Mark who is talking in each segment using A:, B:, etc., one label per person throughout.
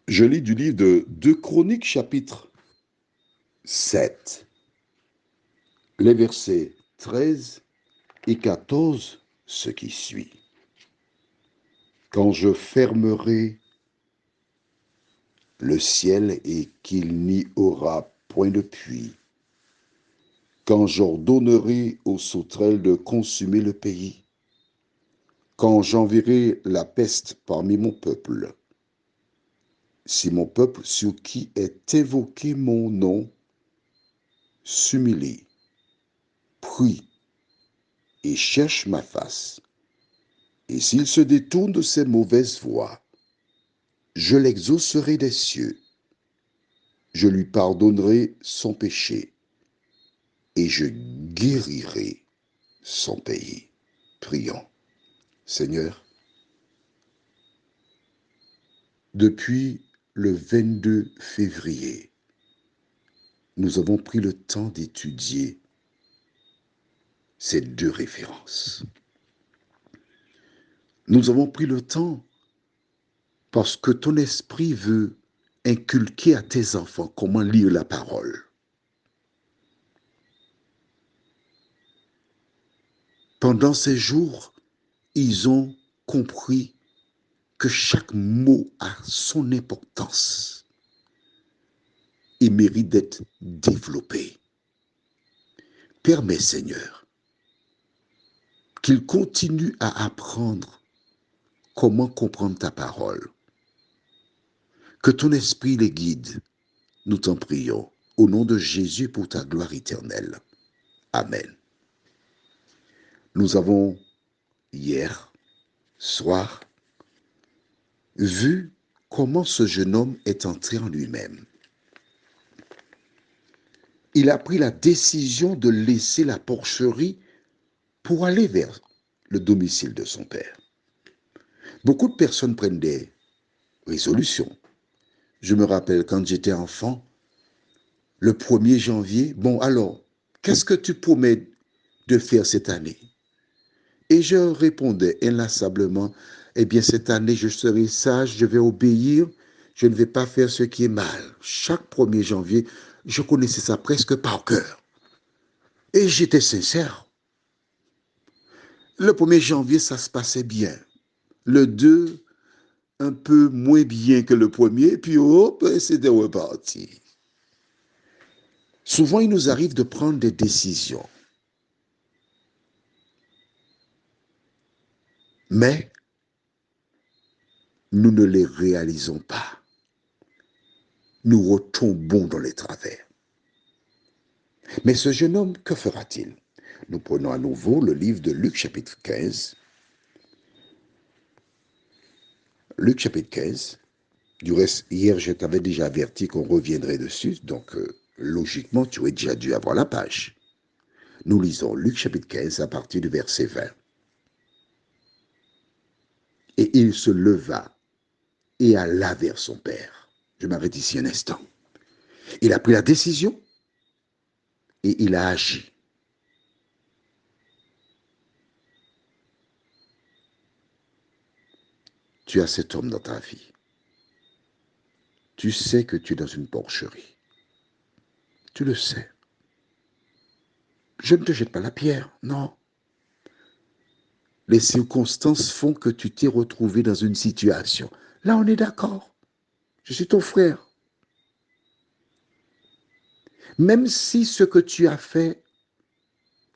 A: Je lis du livre de 2 Chroniques, chapitre 7, les versets 13 et 14, ce qui suit. Quand je fermerai le ciel et qu'il n'y aura point de pluie, quand j'ordonnerai aux sauterelles de consumer le pays, quand j'enverrai la peste parmi mon peuple, si mon peuple sur qui est invoqué mon nom s'humilie, prie et cherche ma face, et s'il se détourne de ses mauvaises voies, je l'exaucerai des cieux, je lui pardonnerai son péché, et je guérirai son pays. Prions. Seigneur, depuis le 22 février, nous avons pris le temps d'étudier ces 2 références. Nous avons pris le temps parce que ton esprit veut inculquer à tes enfants comment lire la parole. Pendant ces jours, ils ont compris que chaque mot a son importance et mérite d'être développé. Permets, Seigneur, qu'ils continuent à apprendre comment comprendre ta parole. Que ton esprit les guide, nous t'en prions, au nom de Jésus pour ta gloire éternelle. Amen. Nous avons, hier soir, vu comment ce jeune homme est entré en lui-même. Il a pris la décision de laisser la porcherie pour aller vers le domicile de son père. Beaucoup de personnes prennent des résolutions. Je me rappelle quand j'étais enfant, le 1er janvier, bon alors, qu'est-ce que tu promets de faire cette année? Et je répondais inlassablement, eh bien cette année je serai sage, je vais obéir, je ne vais pas faire ce qui est mal. Chaque 1er janvier, je connaissais ça presque par cœur. Et j'étais sincère. Le 1er janvier, ça se passait bien. Le 2, un peu moins bien que le 1er, puis hop, c'était reparti. Souvent, il nous arrive de prendre des décisions. Mais nous ne les réalisons pas. Nous retombons dans les travers. Mais ce jeune homme, que fera-t-il? Nous prenons à nouveau le livre de Luc chapitre 15. Luc chapitre 15. Du reste, hier, je t'avais déjà averti qu'on reviendrait dessus, donc logiquement, tu aurais déjà dû avoir la page. Nous lisons Luc chapitre 15 à partir du verset 20. Et il se leva et alla vers son père. Je m'arrête ici un instant. Il a pris la décision et il a agi. Tu as cet homme dans ta vie. Tu sais que tu es dans une porcherie. Tu le sais. Je ne te jette pas la pierre, non. Les circonstances font que tu t'es retrouvé dans une situation. Là, on est d'accord. Je suis ton frère. Même si ce que tu as fait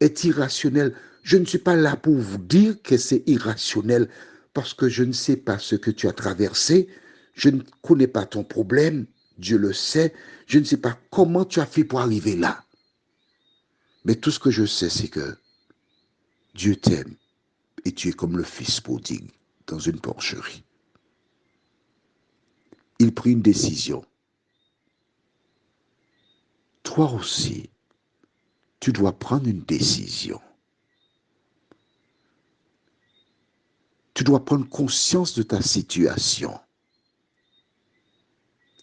A: est irrationnel, je ne suis pas là pour vous dire que c'est irrationnel parce que je ne sais pas ce que tu as traversé. Je ne connais pas ton problème. Dieu le sait. Je ne sais pas comment tu as fait pour arriver là. Mais tout ce que je sais, c'est que Dieu t'aime et tu es comme le fils prodigue dans une porcherie. Il prit une décision. Toi aussi, tu dois prendre une décision. Tu dois prendre conscience de ta situation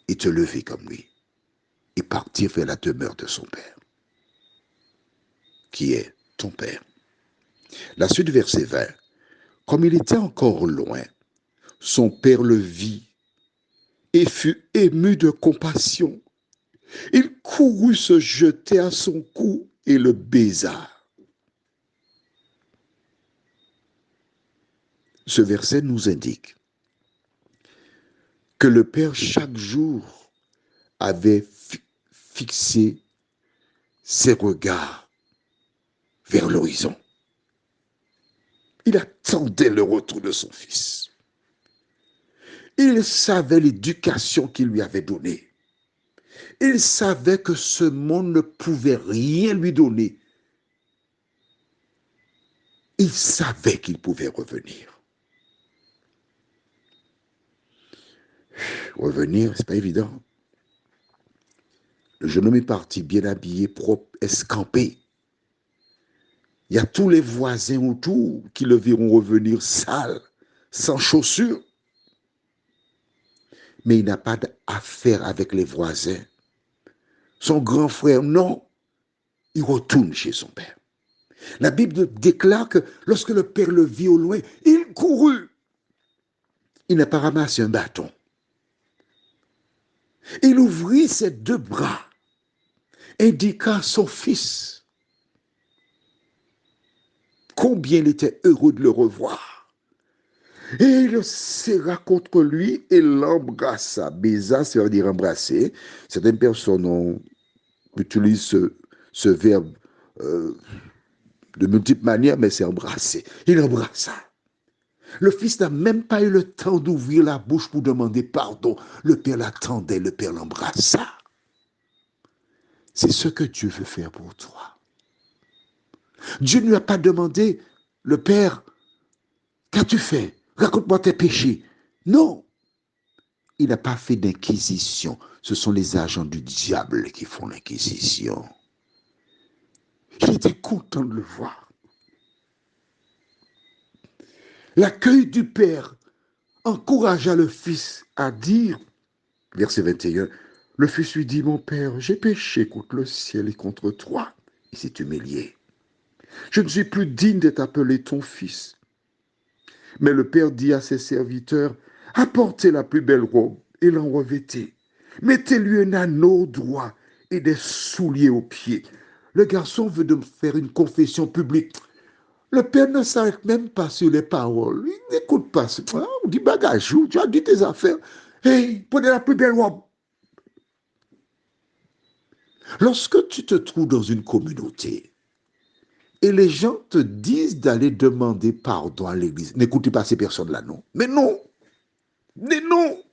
A: et te lever comme lui et partir vers la demeure de son Père, qui est ton Père. La suite du verset 20. Comme il était encore loin, son Père le vit et fut ému de compassion. Il courut se jeter à son cou et le baisa. Ce verset nous indique que le Père chaque jour avait fixé ses regards vers l'horizon. Il attendait le retour de son fils. Il savait l'éducation qu'il lui avait donnée. Il savait que ce monde ne pouvait rien lui donner. Il savait qu'il pouvait revenir. Revenir, c'est pas évident. Le jeune homme est parti bien habillé, propre, escampé. Il y a tous les voisins autour qui le verront revenir sale, sans chaussures. Mais il n'a pas d'affaire avec les voisins. Son grand frère, non, il retourne chez son père. La Bible déclare que lorsque le père le vit au loin, il courut. Il n'a pas ramassé un bâton. Il ouvrit ses deux bras, indiquant à son fils combien il était heureux de le revoir. Et il le serra contre lui et l'embrassa. Baisa, ça veut dire embrasser. Certaines personnes utilisent ce verbe de multiples manières, mais c'est embrasser. Il embrassa. Le fils n'a même pas eu le temps d'ouvrir la bouche pour demander pardon. Le père l'attendait, le père l'embrassa. C'est ce que Dieu veut faire pour toi. Dieu ne lui a pas demandé, le père, qu'as-tu fait? Raconte-moi tes péchés. Non, il n'a pas fait d'inquisition. Ce sont les agents du diable qui font l'inquisition. Il était content de le voir. L'accueil du père encouragea le fils à dire, verset 21, le fils lui dit, mon père, j'ai péché contre le ciel et contre toi. Il s'est humilié. Je ne suis plus digne d'être appelé ton fils. Mais le père dit à ses serviteurs, apportez la plus belle robe et l'en revêtez. Mettez-lui un anneau au doigt et des souliers aux pieds. Le garçon veut de faire une confession publique. Le père ne s'arrête même pas sur les paroles. Il n'écoute pas. On dit bagagou, tu as dit tes affaires. Hey, prenez la plus belle robe. Lorsque tu te trouves dans une communauté et les gens te disent d'aller demander pardon à l'église, n'écoutez pas ces personnes-là, non. Mais non. Mais non.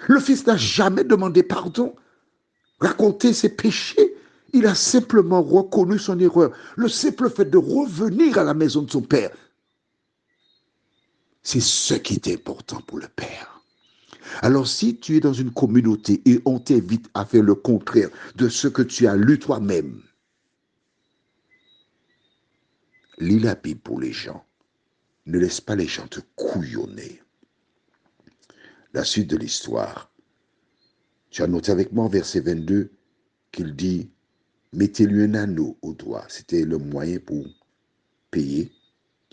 A: Le fils n'a jamais demandé pardon, raconté ses péchés. Il a simplement reconnu son erreur. Le simple fait de revenir à la maison de son père, c'est ce qui est important pour le père. Alors si tu es dans une communauté et on t'invite à faire le contraire de ce que tu as lu toi-même, lis la Bible pour les gens. Ne laisse pas les gens te couillonner. La suite de l'histoire. Tu as noté avec moi en verset 22 qu'il dit « Mettez-lui un anneau au doigt ». C'était le moyen pour payer,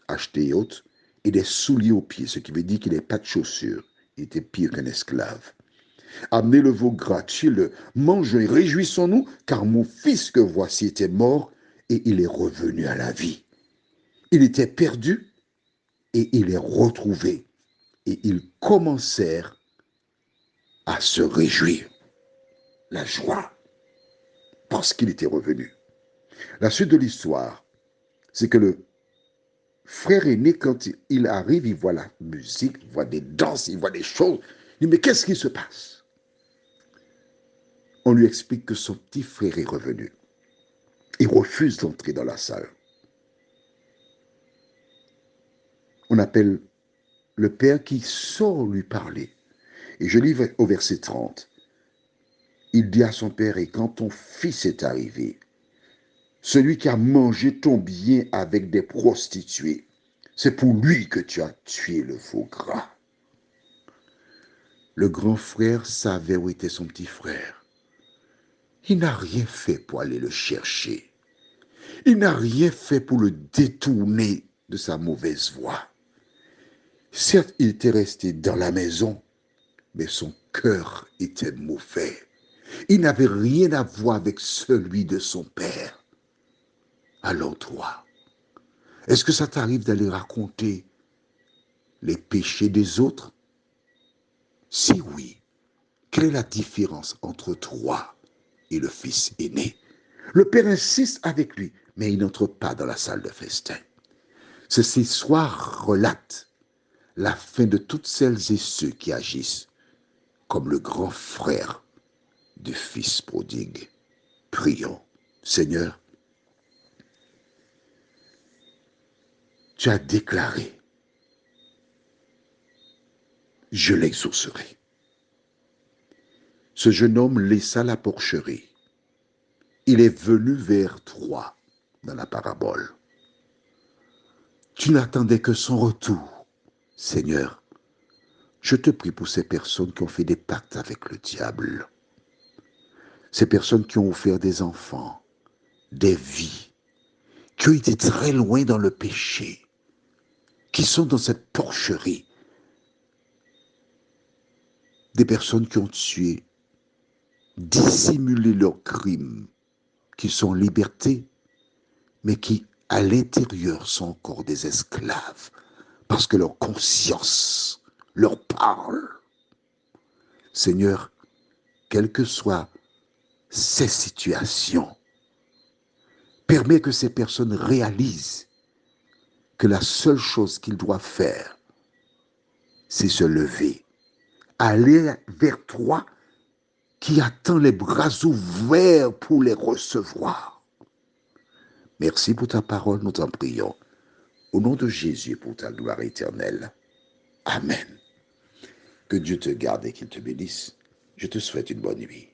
A: acheter et autres, et des souliers aux pieds, ce qui veut dire qu'il n'avait pas de chaussures. Il était pire qu'un esclave. Amenez le veau gratuit, le mangeons et réjouissons-nous, car mon fils que voici était mort et il est revenu à la vie. Il était perdu et il est retrouvé. Et ils commencèrent à se réjouir. La joie, parce qu'il était revenu. La suite de l'histoire, c'est que le frère aîné, quand il arrive, il voit la musique, il voit des danses, il voit des choses. Il dit, mais qu'est-ce qui se passe? On lui explique que son petit frère est revenu. Il refuse d'entrer dans la salle. On appelle le père qui sort lui parler. Et je lis au verset 30. Il dit à son père, et quand ton fils est arrivé, celui qui a mangé ton bien avec des prostituées, c'est pour lui que tu as tué le faux gras. Le grand frère savait où était son petit frère. Il n'a rien fait pour aller le chercher. Il n'a rien fait pour le détourner de sa mauvaise voie. Certes, il était resté dans la maison, mais son cœur était mauvais. Il n'avait rien à voir avec celui de son père. Alors toi, est-ce que ça t'arrive d'aller raconter les péchés des autres? Si oui, quelle est la différence entre toi et le fils aîné? Le père insiste avec lui, mais il n'entre pas dans la salle de festin. Cette histoire relate la fin de toutes celles et ceux qui agissent comme le grand frère du fils prodigue. Prions. Seigneur, tu as déclaré, je l'exaucerai. Ce jeune homme laissa la porcherie. Il est venu vers toi dans la parabole. Tu n'attendais que son retour. Seigneur, je te prie pour ces personnes qui ont fait des pactes avec le diable, ces personnes qui ont offert des enfants, des vies, qui ont été très loin dans le péché, qui sont dans cette porcherie, des personnes qui ont tué, dissimulé leurs crimes, qui sont en liberté, mais qui, à l'intérieur, sont encore des esclaves, parce que leur conscience leur parle. Seigneur, quelles que soient ces situations, permets que ces personnes réalisent que la seule chose qu'ils doivent faire, c'est se lever, aller vers toi qui attend les bras ouverts pour les recevoir. Merci pour ta parole, nous t'en prions. Au nom de Jésus, pour ta gloire éternelle. Amen. Que Dieu te garde et qu'il te bénisse. Je te souhaite une bonne nuit.